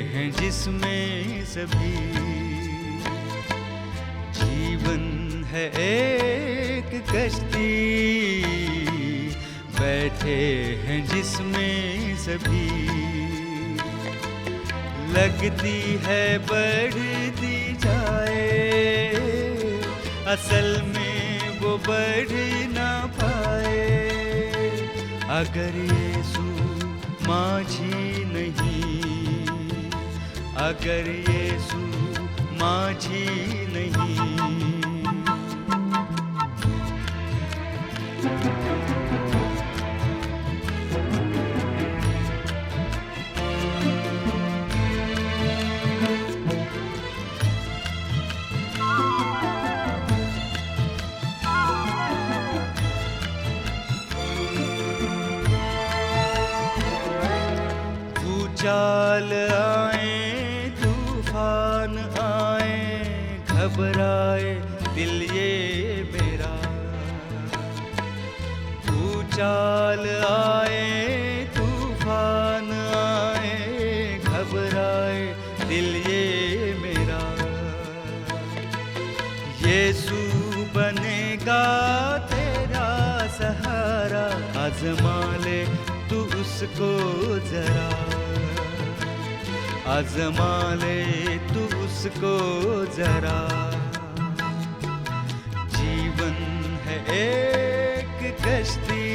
हैं जिसमें सभी। जीवन है एक कश्ती, बैठे हैं जिसमें सभी। लगती है बढ़ती जाए, असल में वो बढ़ ना पाए। अगर यीशु माझी नहीं, अगर यीशु माझी नहीं। चाल आए तूफान आए, घबराए दिल ये मेरा। चाल आए तूफान आए, घबराए दिल ये मेरा। यीशु बनेगा तेरा सहारा, आज़मा ले तू उसको जरा। आज़मा ले तू उसको जरा। जीवन है एक कश्ती,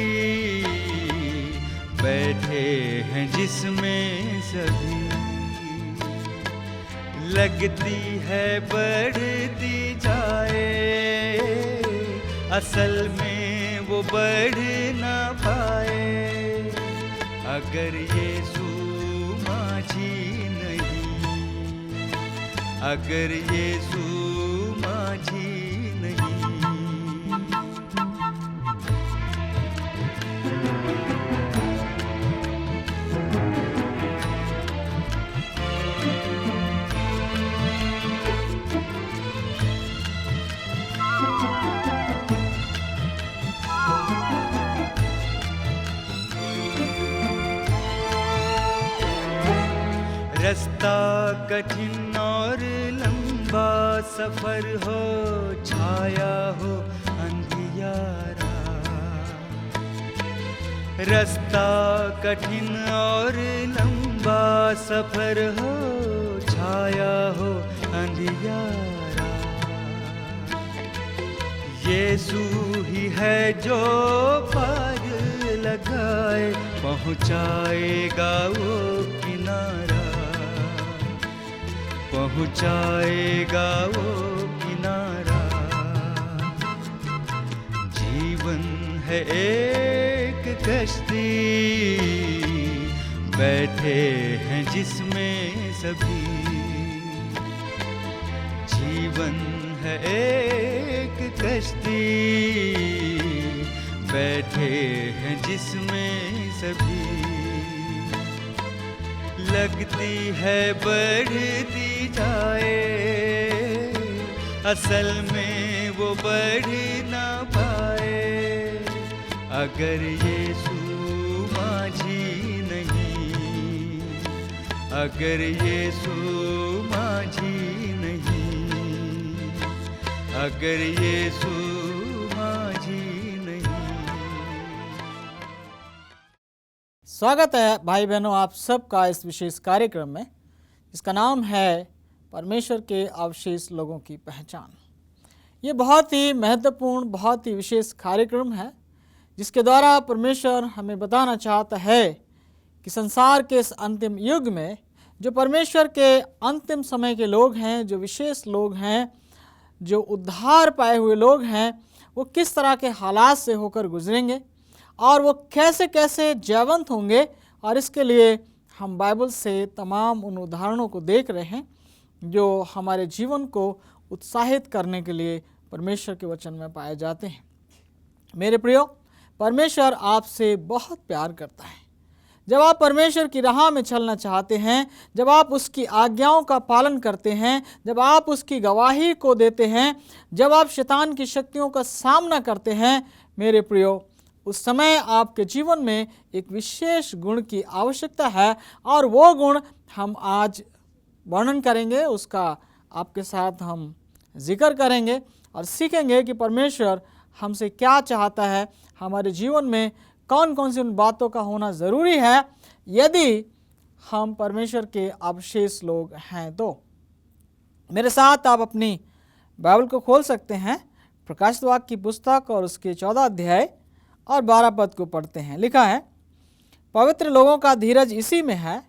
बैठे हैं जिसमें सभी। लगती है बढ़ती जाए, असल में वो बढ़ ना पाए। अगर यीशु माझी नहीं, अगर यीशु माझी नहीं। रास्ता कठिन और लंबा सफर हो, छाया हो अंधियारा। रास्ता कठिन और लंबा सफर हो, छाया हो अंधियारा। यीशु ही है जो पार लगाए, पहुँचाएगा वो किनारा। पहुँचाएगा वो किनारा। जीवन है एक कश्ती, बैठे हैं जिसमें सभी। जीवन है एक कश्ती, बैठे हैं जिसमें सभी। लगती है बढ़ती जाए, असल में वो बढ़ ना पाए। अगर यीशु माझी नहीं, अगर यीशु माझी नहीं, अगर यीशु माझी नहीं। स्वागत है भाई बहनों आप सबका इस विशेष कार्यक्रम में, जिसका नाम है परमेश्वर के अवशेष लोगों की पहचान। ये बहुत ही महत्वपूर्ण, बहुत ही विशेष कार्यक्रम है, जिसके द्वारा परमेश्वर हमें बताना चाहता है कि संसार के इस अंतिम युग में जो परमेश्वर के अंतिम समय के लोग हैं, जो विशेष लोग हैं, जो उद्धार पाए हुए लोग हैं, वो किस तरह के हालात से होकर गुजरेंगे और वो कैसे कैसे जयवंत होंगे। और इसके लिए हम बाइबल से तमाम उन उदाहरणों को देख रहे हैं जो हमारे जीवन को उत्साहित करने के लिए परमेश्वर के वचन में पाए जाते हैं। मेरे प्रियो, परमेश्वर आपसे बहुत प्यार करता है। जब आप परमेश्वर की राह में चलना चाहते हैं, जब आप उसकी आज्ञाओं का पालन करते हैं, जब आप उसकी गवाही को देते हैं, जब आप शैतान की शक्तियों का सामना करते हैं, मेरे प्रियो, उस समय आपके जीवन में एक विशेष गुण की आवश्यकता है और वो गुण हम आज वर्णन करेंगे, उसका आपके साथ हम जिक्र करेंगे और सीखेंगे कि परमेश्वर हमसे क्या चाहता है, हमारे जीवन में कौन कौन सी उन बातों का होना ज़रूरी है यदि हम परमेश्वर के अवशेष लोग हैं। तो मेरे साथ आप अपनी बाइबल को खोल सकते हैं, प्रकाशित वाक्य की पुस्तक और उसके 14 अध्याय और 12 पद को पढ़ते हैं। लिखा है, पवित्र लोगों का धीरज इसी में है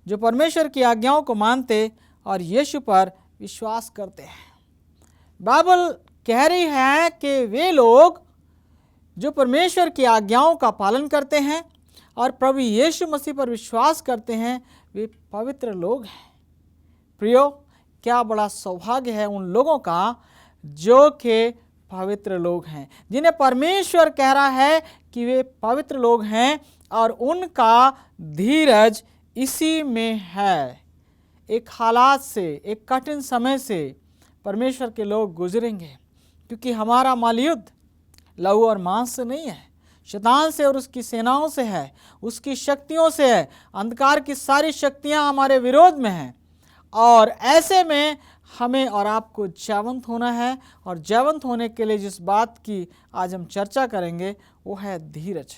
जो परमेश्वर की आज्ञाओं को मानते और यीशु पर विश्वास करते हैं। बाइबल कह रही है कि वे लोग जो परमेश्वर की आज्ञाओं का पालन करते हैं और प्रभु यीशु मसीह पर विश्वास करते हैं, वे पवित्र लोग हैं। प्रियो, क्या बड़ा सौभाग्य है उन लोगों का जो कि पवित्र लोग हैं, जिन्हें परमेश्वर कह रहा है कि वे पवित्र लोग हैं और उनका धीरज इसी में है। एक हालात से, एक कठिन समय से परमेश्वर के लोग गुजरेंगे, क्योंकि हमारा माल युद्ध लहू और मांस से नहीं है, शैतान से और उसकी सेनाओं से है, उसकी शक्तियों से है। अंधकार की सारी शक्तियां हमारे विरोध में हैं और ऐसे में हमें और आपको जयवंत होना है। और जयवंत होने के लिए जिस बात की आज हम चर्चा करेंगे वो है धीरज।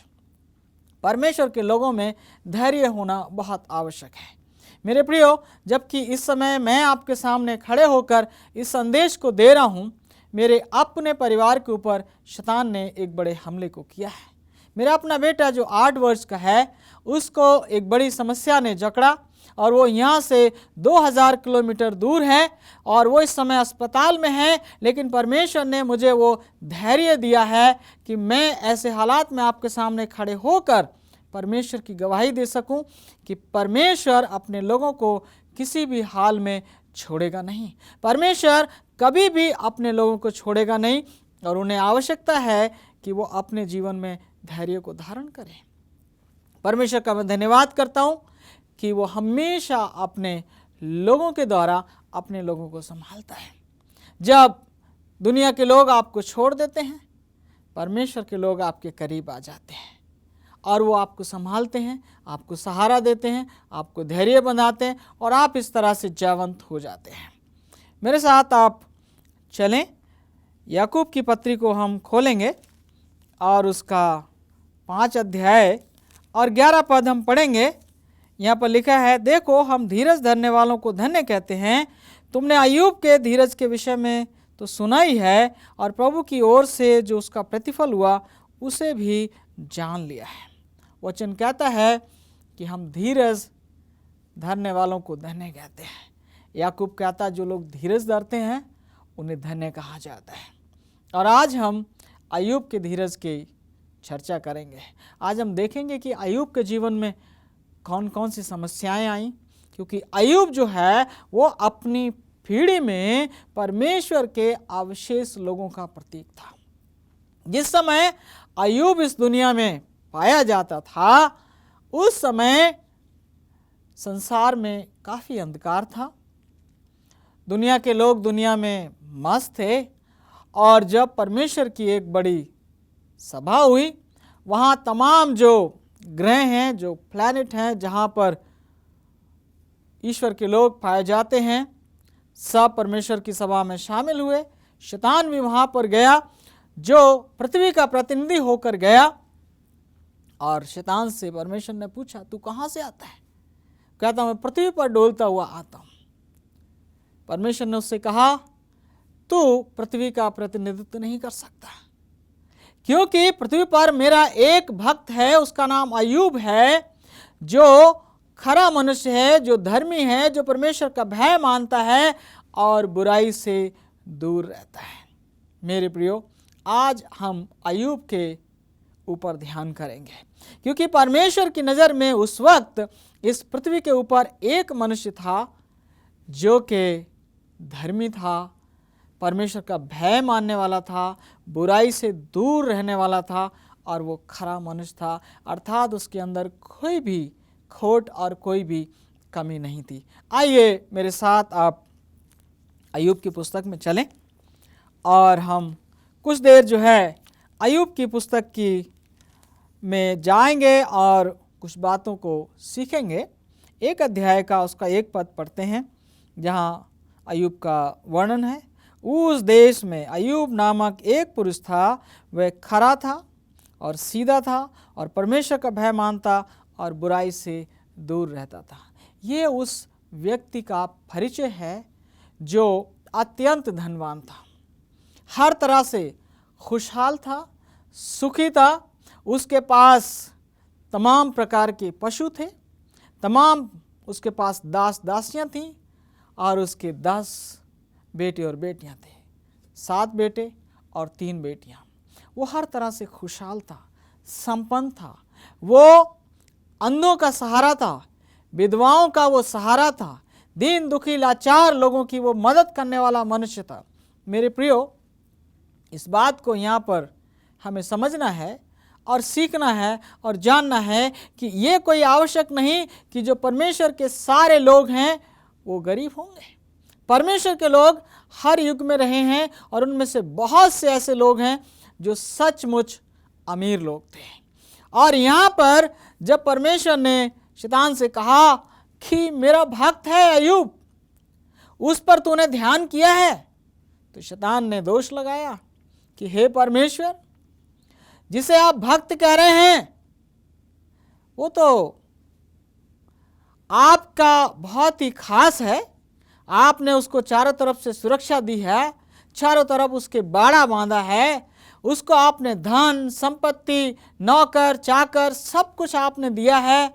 परमेश्वर के लोगों में धैर्य होना बहुत आवश्यक है। मेरे प्रियो, जबकि इस समय मैं आपके सामने खड़े होकर इस संदेश को दे रहा हूँ, मेरे अपने परिवार के ऊपर शैतान ने एक बड़े हमले को किया है। मेरा अपना बेटा जो 8 वर्ष का है, उसको एक बड़ी समस्या ने जकड़ा और वो यहाँ से 2000 किलोमीटर दूर है और वो इस समय अस्पताल में है। लेकिन परमेश्वर ने मुझे वो धैर्य दिया है कि मैं ऐसे हालात में आपके सामने खड़े होकर परमेश्वर की गवाही दे सकूं कि परमेश्वर अपने लोगों को किसी भी हाल में छोड़ेगा नहीं। परमेश्वर कभी भी अपने लोगों को छोड़ेगा नहीं और उन्हें आवश्यकता है कि वो अपने जीवन में धैर्य को धारण करें। परमेश्वर का मैं धन्यवाद करता हूँ कि वो हमेशा अपने लोगों के द्वारा अपने लोगों को संभालता है। जब दुनिया के लोग आपको छोड़ देते हैं, परमेश्वर के लोग आपके करीब आ जाते हैं और वो आपको संभालते हैं, आपको सहारा देते हैं, आपको धैर्य बनाते हैं और आप इस तरह से जयवंत हो जाते हैं। मेरे साथ आप चलें, याकूब की पत्री को हम खोलेंगे और उसका 5 अध्याय और 11 पद हम पढ़ेंगे। यहाँ पर लिखा है, देखो हम धीरज धरने वालों को धन्य कहते हैं। तुमने अय्यूब के धीरज के विषय में तो सुना ही है और प्रभु की ओर से जो उसका प्रतिफल हुआ उसे भी जान लिया है। वचन कहता है कि हम धीरज धरने वालों को धन्य कहते हैं। याकूब कहता है जो लोग धीरज धरते हैं उन्हें धन्य कहा जाता है। और आज हम अय्यूब के धीरज की चर्चा करेंगे। आज हम देखेंगे कि अय्यूब के जीवन में कौन कौन सी समस्याएं आई, क्योंकि अय्यूब जो है वो अपनी पीढ़ी में परमेश्वर के अवशेष लोगों का प्रतीक था। जिस समय अय्यूब इस दुनिया में पाया जाता था, उस समय संसार में काफ़ी अंधकार था। दुनिया के लोग दुनिया में मस्त थे और जब परमेश्वर की एक बड़ी सभा हुई, वहाँ तमाम जो ग्रह हैं, जो प्लैनेट हैं, जहाँ पर ईश्वर के लोग पाए जाते हैं, सब परमेश्वर की सभा में शामिल हुए। शैतान भी वहाँ पर गया, जो पृथ्वी का प्रतिनिधि होकर गया और शैतान से परमेश्वर ने पूछा, तू कहाँ से आता है? कहता मैं पृथ्वी पर डोलता हुआ आता हूँ। परमेश्वर ने उससे कहा, तू पृथ्वी का प्रतिनिधित्व नहीं कर सकता, क्योंकि पृथ्वी पर मेरा एक भक्त है, उसका नाम अय्यूब है, जो खरा मनुष्य है, जो धर्मी है, जो परमेश्वर का भय मानता है और बुराई से दूर रहता है। मेरे प्रियो, आज हम अय्यूब के ऊपर ध्यान करेंगे, क्योंकि परमेश्वर की नज़र में उस वक्त इस पृथ्वी के ऊपर एक मनुष्य था जो कि धर्मी था, परमेश्वर का भय मानने वाला था, बुराई से दूर रहने वाला था और वो खरा मनुष्य था, अर्थात उसके अंदर कोई भी खोट और कोई भी कमी नहीं थी। आइए मेरे साथ आप अय्यूब की पुस्तक में चलें और हम कुछ देर जो है अय्यूब की पुस्तक की में जाएंगे और कुछ बातों को सीखेंगे। 1 अध्याय का उसका 1 पद पढ़ते हैं जहाँ अय्यूब का वर्णन है। उस देश में अय्यूब नामक एक पुरुष था, वह खरा था और सीधा था और परमेश्वर का भय मानता और बुराई से दूर रहता था। ये उस व्यक्ति का परिचय है जो अत्यंत धनवान था, हर तरह से खुशहाल था, सुखी था। उसके पास तमाम प्रकार के पशु थे, तमाम उसके पास दास दासियां थीं और उसके 10 बेटे और बेटियां थे, 7 बेटे और 3 बेटियां। वो हर तरह से खुशहाल था, संपन्न था। वो अंधों का सहारा था, विधवाओं का वो सहारा था, दीन दुखी लाचार लोगों की वो मदद करने वाला मनुष्य था। मेरे प्रियो, इस बात को यहाँ पर हमें समझना है और सीखना है और जानना है कि ये कोई आवश्यक नहीं कि जो परमेश्वर के सारे लोग हैं वो गरीब होंगे। परमेश्वर के लोग हर युग में रहे हैं और उनमें से बहुत से ऐसे लोग हैं जो सचमुच अमीर लोग थे। और यहाँ पर जब परमेश्वर ने शैतान से कहा कि मेरा भक्त है अय्यूब, उस पर तूने ध्यान किया है, तो शैतान ने दोष लगाया कि हे परमेश्वर, जिसे आप भक्त कह रहे हैं वो तो आपका बहुत ही खास है। आपने उसको चारों तरफ से सुरक्षा दी है, चारों तरफ उसके बाड़ा बांधा है, उसको आपने धन संपत्ति, नौकर चाकर सब कुछ आपने दिया है,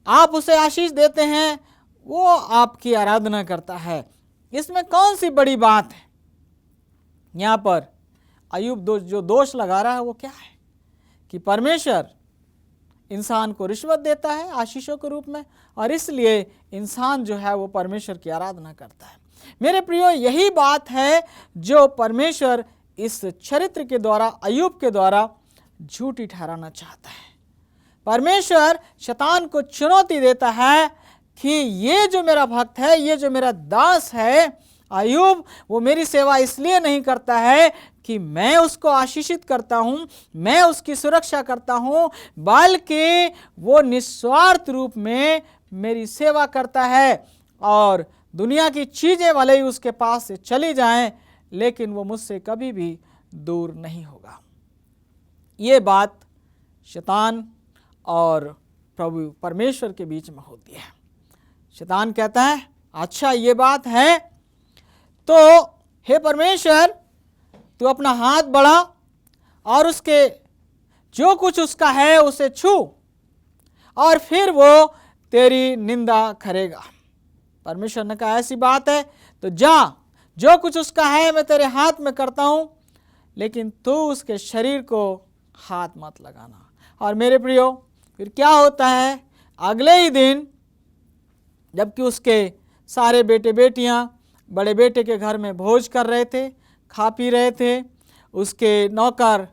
आप उसे आशीष देते हैं, वो आपकी आराधना करता है। इसमें कौन सी बड़ी बात है? यहाँ पर अय्यूब जो दोष लगा रहा है वो क्या है कि परमेश्वर इंसान को रिश्वत देता है आशीषों के रूप में, और इसलिए इंसान जो है वो परमेश्वर की आराधना करता है। मेरे प्रियो, यही बात है जो परमेश्वर इस चरित्र के द्वारा, अय्यूब के द्वारा झूठी ठहराना चाहता है। परमेश्वर शैतान को चुनौती देता है कि ये जो मेरा भक्त है, ये जो मेरा दास है अय्यूब, वो मेरी सेवा इसलिए नहीं करता है कि मैं उसको आशीषित करता हूँ, मैं उसकी सुरक्षा करता हूँ, बल्कि वो निस्वार्थ रूप में मेरी सेवा करता है। और दुनिया की चीज़ें भले ही उसके पास से चली जाएं, लेकिन वो मुझसे कभी भी दूर नहीं होगा। ये बात शैतान और प्रभु परमेश्वर के बीच में होती है। शैतान कहता है अच्छा ये बात है तो हे परमेश्वर, तू अपना हाथ बढ़ा और उसके जो कुछ उसका है उसे छू और फिर वो तेरी निंदा करेगा। परमेश्वर ने कहा ऐसी बात है तो जा, जो कुछ उसका है मैं तेरे हाथ में करता हूँ, लेकिन तू उसके शरीर को हाथ मत लगाना। और मेरे प्रियो, फिर क्या होता है? अगले ही दिन जबकि उसके सारे बेटे बेटियां बड़े बेटे के घर में भोज कर रहे थे, खा पी रहे थे, उसके नौकर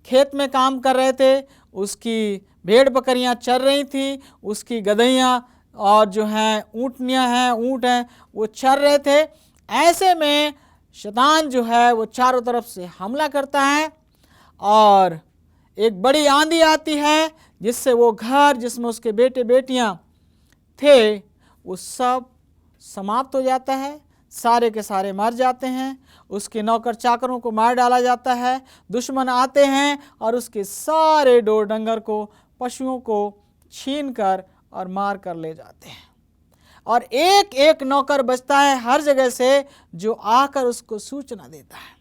खेत में काम कर रहे थे, उसकी भेड़ बकरियां चर रही थी, उसकी गधैयां और जो हैं ऊँटनियां हैं, ऊँट हैं, वो चर रहे थे। ऐसे में शैतान जो है वो चारों तरफ से हमला करता है और एक बड़ी आंधी आती है जिससे वो घर जिसमें उसके बेटे बेटियां थे वो सब समाप्त हो जाता है, सारे के सारे मर जाते हैं, उसके नौकर चाकरों को मार डाला जाता है, दुश्मन आते हैं और उसके सारे डोर डंगर को, पशुओं को छीन कर और मार कर ले जाते हैं। और एक एक नौकर बचता है हर जगह से जो आकर उसको सूचना देता है।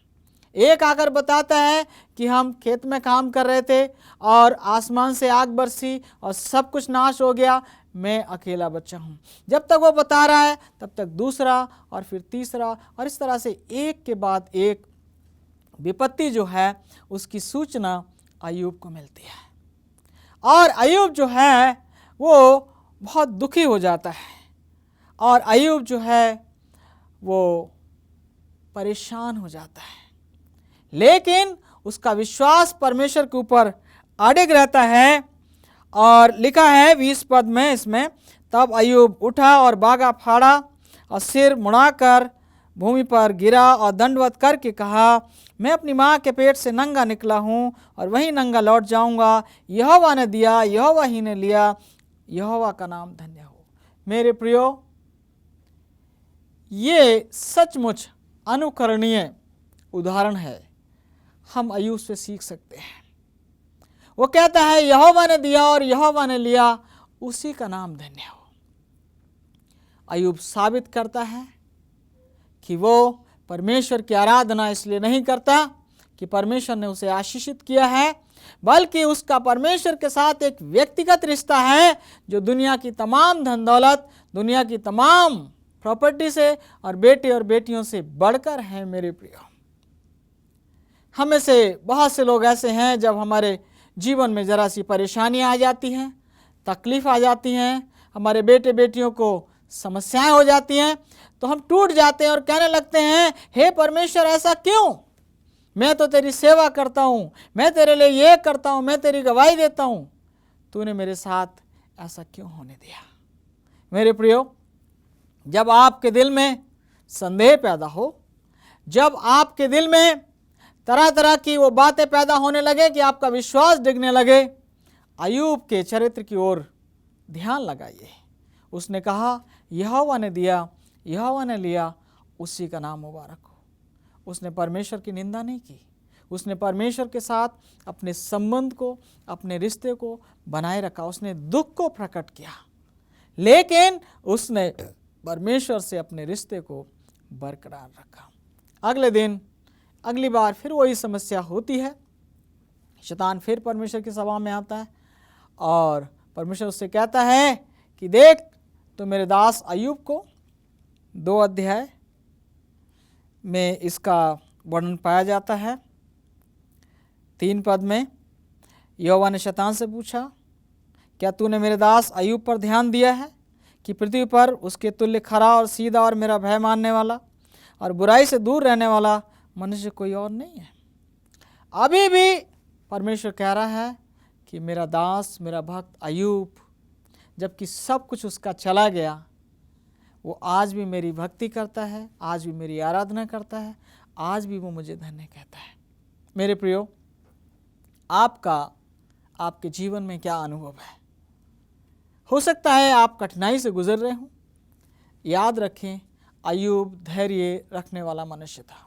एक आकर बताता है कि हम खेत में काम कर रहे थे और आसमान से आग बरसी और सब कुछ नाश हो गया, मैं अकेला बच्चा हूँ। जब तक वो बता रहा है तब तक दूसरा और फिर तीसरा, और इस तरह से एक के बाद एक विपत्ति जो है उसकी सूचना अय्यूब को मिलती है। और अय्यूब जो है वो बहुत दुखी हो जाता है और अय्यूब जो है वो परेशान हो जाता है, लेकिन उसका विश्वास परमेश्वर के ऊपर अडिग रहता है। और लिखा है 20 पद में इसमें, तब अय्यूब उठा और बागा फाड़ा और सिर मुड़ाकर भूमि पर गिरा और दंडवत करके कहा, मैं अपनी माँ के पेट से नंगा निकला हूँ और वहीं नंगा लौट जाऊँगा। यहोवा ने दिया, यहोवा ही ने लिया, यहोवा का नाम धन्य हो। मेरे प्रियो, ये सचमुच अनुकरणीय उदाहरण है, हम अय्यूब से सीख सकते हैं। वो कहता है यहोवा ने दिया और यहोवा ने लिया, उसी का नाम धन्य हो। अय्यूब साबित करता है कि वो परमेश्वर की आराधना इसलिए नहीं करता कि परमेश्वर ने उसे आशीषित किया है, बल्कि उसका परमेश्वर के साथ एक व्यक्तिगत रिश्ता है जो दुनिया की तमाम धन दौलत, दुनिया की तमाम प्रॉपर्टी से और बेटे और बेटियों से बढ़कर है। मेरे प्रियो, हमें से बहुत से लोग ऐसे हैं, जब हमारे जीवन में ज़रा सी परेशानियाँ आ जाती हैं, तकलीफ़ आ जाती हैं, हमारे बेटे बेटियों को समस्याएं हो जाती हैं, तो हम टूट जाते हैं और कहने लगते हैं, हे परमेश्वर ऐसा क्यों? मैं तो तेरी सेवा करता हूँ, मैं तेरे लिए ये करता हूँ, मैं तेरी गवाही देता हूँ, तूने मेरे साथ ऐसा क्यों होने दिया? मेरे प्रियो, जब आपके दिल में संदेह पैदा हो, जब आपके दिल में तरह तरह की वो बातें पैदा होने लगे कि आपका विश्वास डिगने लगे, अय्यूब के चरित्र की ओर ध्यान लगाइए। उसने कहा यहोवा ने दिया, यहोवा ने लिया, उसी का नाम मुबारक हो। उसने परमेश्वर की निंदा नहीं की, उसने परमेश्वर के साथ अपने संबंध को, अपने रिश्ते को बनाए रखा। उसने दुख को प्रकट किया, लेकिन उसने परमेश्वर से अपने रिश्ते को बरकरार रखा। अगले दिन, अगली बार फिर वही समस्या होती है। शैतान फिर परमेश्वर की सभा में आता है और परमेश्वर उससे कहता है कि देख, तो मेरे दास अय्यूब को 2 अध्याय में इसका वर्णन पाया जाता है। 3 पद में यहोवा ने शैतान से पूछा, क्या तूने मेरे दास अय्यूब पर ध्यान दिया है कि पृथ्वी पर उसके तुल्य खरा और सीधा और मेरा भय मानने वाला और बुराई से दूर रहने वाला मनुष्य कोई और नहीं है? अभी भी परमेश्वर कह रहा है कि मेरा दास, मेरा भक्त अय्यूब, जबकि सब कुछ उसका चला गया, वो आज भी मेरी भक्ति करता है, आज भी मेरी आराधना करता है, आज भी वो मुझे धन्य कहता है। मेरे प्रियो, आपके जीवन में क्या अनुभव है? हो सकता है आप कठिनाई से गुजर रहे हों। याद रखें, अय्यूब धैर्य रखने वाला मनुष्य था।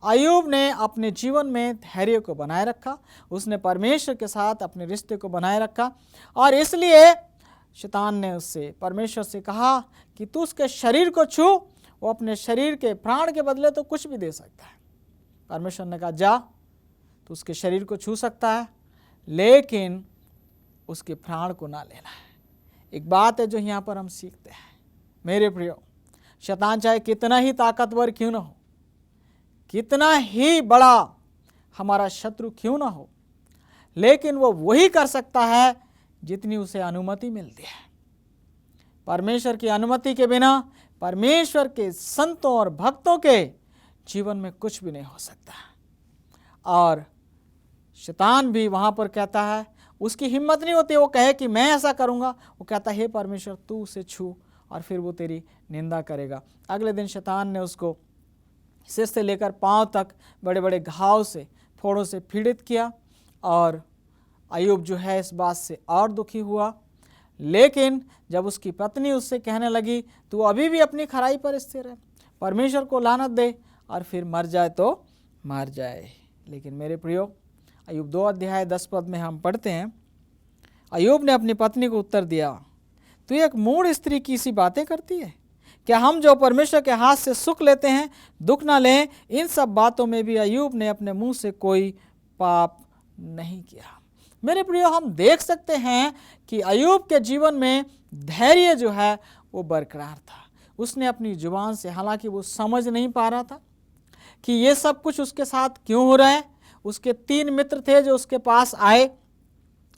अय्यूब ने अपने जीवन में धैर्य को बनाए रखा, उसने परमेश्वर के साथ अपने रिश्ते को बनाए रखा, और इसलिए शैतान ने उससे, परमेश्वर से कहा कि तू उसके शरीर को छू। वो अपने शरीर के प्राण के बदले तो कुछ भी दे सकता है। परमेश्वर ने कहा जा, तो उसके शरीर को छू सकता है, लेकिन उसके प्राण को ना लेना है। एक बात है जो यहाँ पर हम सीखते हैं। मेरे प्रियो, शैतान चाहे कितना ही ताकतवर क्यों ना हो, कितना ही बड़ा हमारा शत्रु क्यों ना हो, लेकिन वो वही कर सकता है जितनी उसे अनुमति मिलती है। परमेश्वर की अनुमति के बिना परमेश्वर के संतों और भक्तों के जीवन में कुछ भी नहीं हो सकता। और शैतान भी वहाँ पर कहता है, उसकी हिम्मत नहीं होती वो कहे कि मैं ऐसा करूँगा। वो कहता है हे परमेश्वर तू उसे छू, और फिर वो तेरी निंदा करेगा। अगले दिन शैतान ने उसको सिर से लेकर पांव तक बड़े बड़े घाव से, फोड़ों से पीड़ित किया, और अय्यूब जो है इस बात से और दुखी हुआ। लेकिन जब उसकी पत्नी उससे कहने लगी तू अभी भी अपनी खराई पर स्थिर है, परमेश्वर को लानत दे और फिर मर जाए तो मर जाए। लेकिन मेरे प्रियो, अय्यूब 2 अध्याय 10 पद में हम पढ़ते हैं, अय्यूब ने अपनी पत्नी को उत्तर दिया, तू एक मूढ़ स्त्री की सी बातें करती है। क्या हम जो परमेश्वर के हाथ से सुख लेते हैं दुख ना लें? इन सब बातों में भी अय्यूब ने अपने मुंह से कोई पाप नहीं किया। मेरे प्रियो, हम देख सकते हैं कि अय्यूब के जीवन में धैर्य जो है वो बरकरार था। उसने अपनी जुबान से, हालांकि वो समझ नहीं पा रहा था कि ये सब कुछ उसके साथ क्यों हो रहा है। उसके 3 मित्र थे जो उसके पास आए,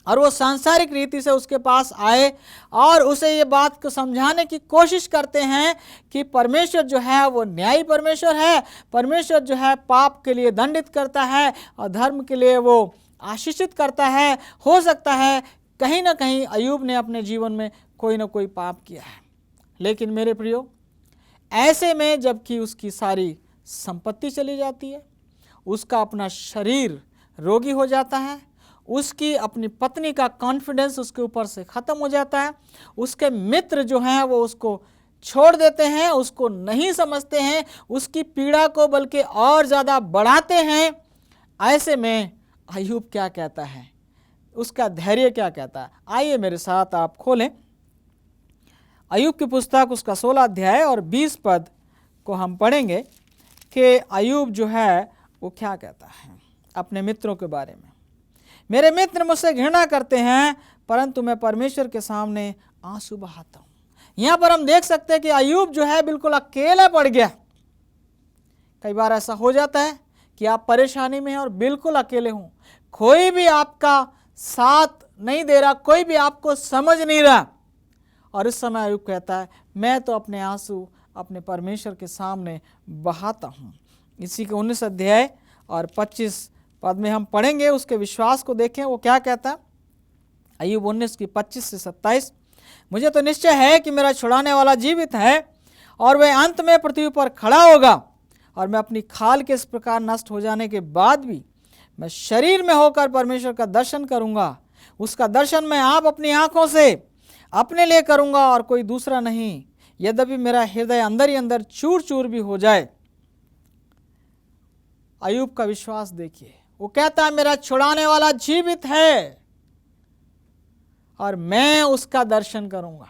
और वो सांसारिक रीति से उसके पास आए और उसे ये बात को समझाने की कोशिश करते हैं कि परमेश्वर जो है वो न्यायी परमेश्वर है। परमेश्वर जो है पाप के लिए दंडित करता है और धर्म के लिए वो आशीषित करता है। हो सकता है कहीं ना कहीं अय्यूब ने अपने जीवन में कोई ना कोई पाप किया है। लेकिन मेरे प्रियो, ऐसे में जबकि उसकी सारी संपत्ति चली जाती है, उसका अपना शरीर रोगी हो जाता है, उसकी अपनी पत्नी का कॉन्फिडेंस उसके ऊपर से ख़त्म हो जाता है, उसके मित्र जो हैं वो उसको छोड़ देते हैं, उसको नहीं समझते हैं, उसकी पीड़ा को बल्कि और ज़्यादा बढ़ाते हैं। ऐसे में अय्यूब क्या कहता है, उसका धैर्य क्या कहता है? आइए मेरे साथ आप खोलें अय्यूब की पुस्तक, उसका 16 अध्याय और 20 पद को हम पढ़ेंगे कि अय्यूब जो है वो क्या कहता है अपने मित्रों के बारे में। मेरे मित्र मुझसे घृणा करते हैं, परंतु मैं परमेश्वर के सामने आंसू बहाता हूँ। यहाँ पर हम देख सकते हैं कि अय्यूब जो है बिल्कुल अकेला पड़ गया। कई बार ऐसा हो जाता है कि आप परेशानी में हैं और बिल्कुल अकेले हों, कोई भी आपका साथ नहीं दे रहा, कोई भी आपको समझ नहीं रहा, और इस समय अय्यूब कहता है मैं तो अपने आंसू अपने परमेश्वर के सामने बहाता हूँ। इसी के 19 अध्याय और 25 पद में हम पढ़ेंगे, उसके विश्वास को देखें वो क्या कहता है। अय्यूब 19 की 25 से 27, मुझे तो निश्चय है कि मेरा छुड़ाने वाला जीवित है और वह अंत में पृथ्वी पर खड़ा होगा, और मैं अपनी खाल के इस प्रकार नष्ट हो जाने के बाद भी मैं शरीर में होकर परमेश्वर का दर्शन करूंगा। उसका दर्शन मैं आप अपनी आंखों से अपने लिए करूंगा और कोई दूसरा नहीं, यद्यपि मेरा हृदय अंदर ही अंदर चूर चूर भी हो जाए। अय्यूब का विश्वास देखिए, वो कहता है मेरा छुड़ाने वाला जीवित है और मैं उसका दर्शन करूंगा,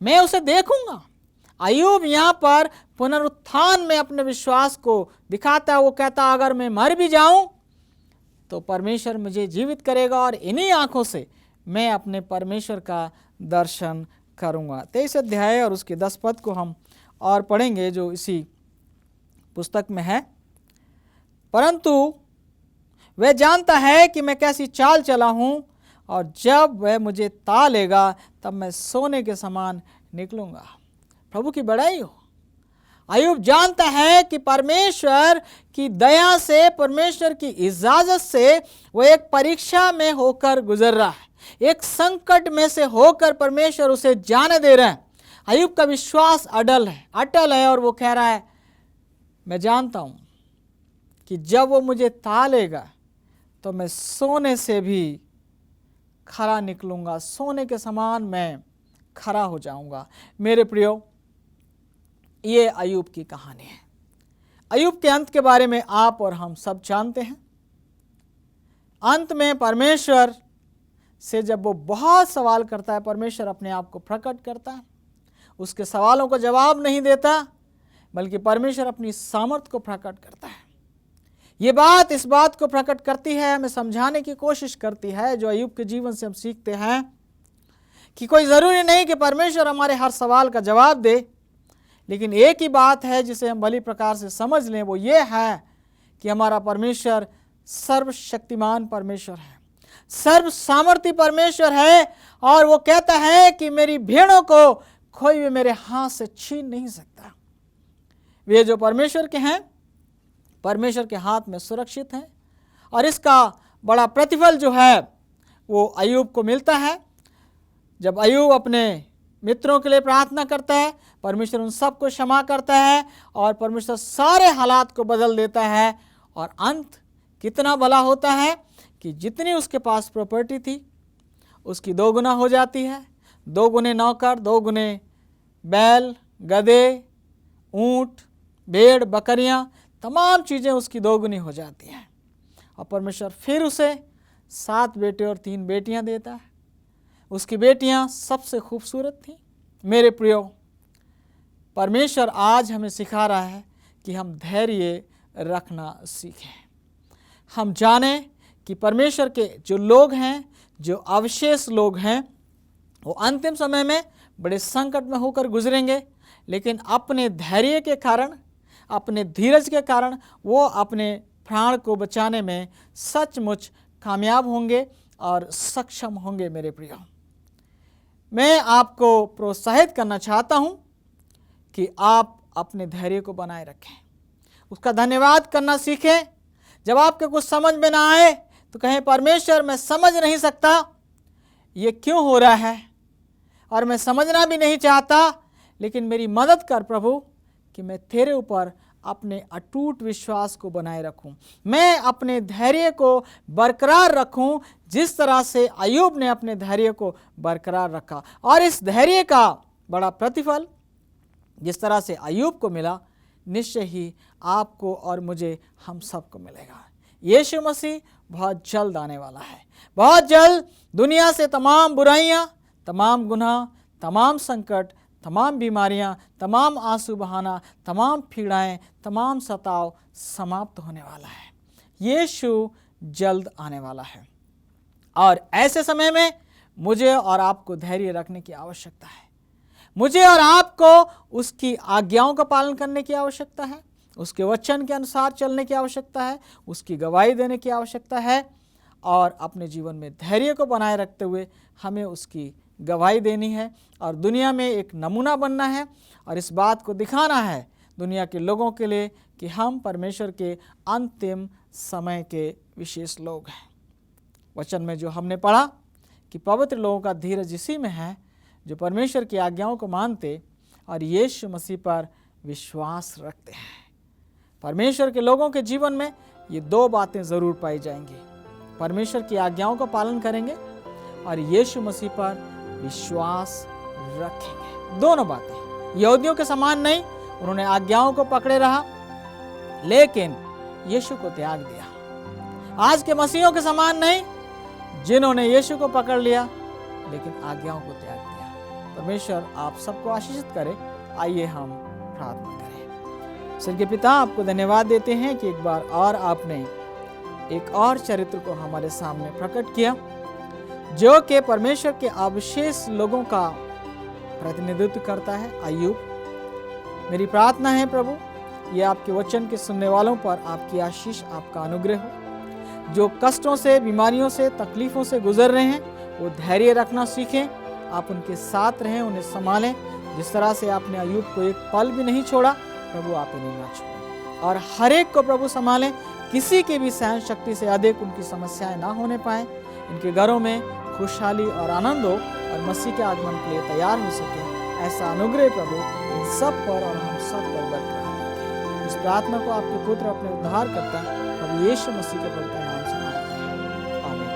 मैं उसे देखूंगा। अय्यूब यहाँ पर पुनरुत्थान में अपने विश्वास को दिखाता है। वो कहता अगर मैं मर भी जाऊं तो परमेश्वर मुझे जीवित करेगा और इन्हीं आंखों से मैं अपने परमेश्वर का दर्शन करूंगा। 23 अध्याय और उसके 10 पद को हम और पढ़ेंगे जो इसी पुस्तक में है। परंतु वह जानता है कि मैं कैसी चाल चला हूँ, और जब वह मुझे ता लेगा तब मैं सोने के समान निकलूंगा। प्रभु की बड़ाई हो। अय्यूब जानता है कि परमेश्वर की दया से, परमेश्वर की इजाजत से वो एक परीक्षा में होकर गुजर रहा है, एक संकट में से होकर परमेश्वर उसे जाने दे रहा है। अय्यूब का विश्वास अटल है और वो कह रहा है मैं जानता हूं कि जब वो मुझे ता लेगा तो मैं सोने से भी खरा निकलूंगा, सोने के समान मैं खरा हो जाऊंगा। मेरे प्रियो, ये अय्यूब की कहानी है। अय्यूब के अंत के बारे में आप और हम सब जानते हैं। अंत में परमेश्वर से जब वो बहुत सवाल करता है, परमेश्वर अपने आप को प्रकट करता है, उसके सवालों को जवाब नहीं देता, बल्कि परमेश्वर अपनी सामर्थ को प्रकट करता है। ये बात इस बात को प्रकट करती है, हमें समझाने की कोशिश करती है, जो अय्यूब के जीवन से हम सीखते हैं कि कोई ज़रूरी नहीं कि परमेश्वर हमारे हर सवाल का जवाब दे, लेकिन एक ही बात है जिसे हम भली प्रकार से समझ लें, वो ये है कि हमारा परमेश्वर सर्वशक्तिमान परमेश्वर है, सर्व सामर्थी परमेश्वर है, और वो कहता है कि मेरी भेड़ों को कोई भी मेरे हाथ से छीन नहीं सकता। वे जो परमेश्वर के हैं, परमेश्वर के हाथ में सुरक्षित हैं, और इसका बड़ा प्रतिफल जो है वो अय्यूब को मिलता है। जब अय्यूब अपने मित्रों के लिए प्रार्थना करता है, परमेश्वर उन सब को क्षमा करता है और परमेश्वर सारे हालात को बदल देता है, और अंत कितना भला होता है कि जितनी उसके पास प्रॉपर्टी थी उसकी 2 गुना हो जाती है। 2 गुने नौकर, 2 गुने बैल, गधे, ऊंट, भेड़, बकरियां, तमाम चीज़ें उसकी 2 गुनी हो जाती हैं, और परमेश्वर फिर उसे 7 बेटे और 3 बेटियां देता है। उसकी बेटियां सबसे खूबसूरत थीं। मेरे प्रियो, परमेश्वर आज हमें सिखा रहा है कि हम धैर्य रखना सीखें। हम जानें कि परमेश्वर के जो लोग हैं, जो अवशेष लोग हैं, वो अंतिम समय में बड़े संकट में होकर गुजरेंगे, लेकिन अपने धैर्य के कारण, अपने धीरज के कारण वो अपने प्राण को बचाने में सचमुच कामयाब होंगे और सक्षम होंगे। मेरे प्रियो, मैं आपको प्रोत्साहित करना चाहता हूं कि आप अपने धैर्य को बनाए रखें, उसका धन्यवाद करना सीखें। जब आपके कुछ समझ में ना आए तो कहें परमेश्वर मैं समझ नहीं सकता ये क्यों हो रहा है, और मैं समझना भी नहीं चाहता, लेकिन मेरी मदद कर प्रभु कि मैं तेरे ऊपर अपने अटूट विश्वास को बनाए रखूं, मैं अपने धैर्य को बरकरार रखूं, जिस तरह से अय्यूब ने अपने धैर्य को बरकरार रखा। और इस धैर्य का बड़ा प्रतिफल जिस तरह से अय्यूब को मिला, निश्चय ही आपको और मुझे, हम सबको मिलेगा। यीशु मसीह बहुत जल्द आने वाला है। बहुत जल्द दुनिया से तमाम बुराइयां, तमाम गुनाह, तमाम संकट, तमाम बीमारियां, तमाम आंसू बहाना, तमाम पीड़ाएं, तमाम सताव समाप्त होने वाला है। यीशु जल्द आने वाला है और ऐसे समय में मुझे और आपको धैर्य रखने की आवश्यकता है। मुझे और आपको उसकी आज्ञाओं का पालन करने की आवश्यकता है, उसके वचन के अनुसार चलने की आवश्यकता है, उसकी गवाही देने की आवश्यकता है और अपने जीवन में धैर्य को बनाए रखते हुए हमें उसकी गवाही देनी है और दुनिया में एक नमूना बनना है और इस बात को दिखाना है दुनिया के लोगों के लिए कि हम परमेश्वर के अंतिम समय के विशेष लोग हैं। वचन में जो हमने पढ़ा कि पवित्र लोगों का धीरज इसी में है जो परमेश्वर की आज्ञाओं को मानते और यीशु मसीह पर विश्वास रखते हैं। परमेश्वर के लोगों के जीवन में ये दो बातें ज़रूर पाई जाएंगी, परमेश्वर की आज्ञाओं का पालन करेंगे और यीशु मसीह पर विश्वास रखेंगे। दोनों बातें यहूदियों के समान नहीं, उन्होंने आज्ञाओं को पकड़े रहा लेकिन यीशु को त्याग दिया। आज के मसीहों के समान नहीं, जिन्होंने यीशु को पकड़ लिया लेकिन आज्ञाओं को त्याग दिया। परमेश्वर आप सबको आशीषित करे। आइए हम प्रार्थना करें। स्वर्गीय पिता, आपको धन्यवाद देते हैं कि एक बार और आपने एक और चरित्र को हमारे सामने प्रकट किया जो कि परमेश्वर के अविशेष लोगों का प्रतिनिधित्व करता है, अय्यूब। मेरी प्रार्थना है प्रभु, ये आपके वचन के सुनने वालों पर आपकी आशीष, आपका अनुग्रह हो। जो कष्टों से, बीमारियों से, तकलीफों से गुजर रहे हैं वो धैर्य रखना सीखें, आप उनके साथ रहें, उन्हें संभालें। जिस तरह से आपने अय्यूब को एक पल भी नहीं छोड़ा, प्रभु आप इन्हें ना छोड़ें और हर एक को प्रभु संभालें। किसी की भी सहन शक्ति से अधिक उनकी समस्याएं ना होने पाएं। इनके घरों में खुशहाली और आनंद हो और मसीह के आगमन के लिए तैयार हो सके, ऐसा अनुग्रह प्रभु इन सब पर और हम सब पर बरकरार रखें। इस प्रार्थना को आपके पुत्र अपने उद्धार करता प्रभु यीशु मसीह के पवित्र नाम से मांगते हैं, आमीन।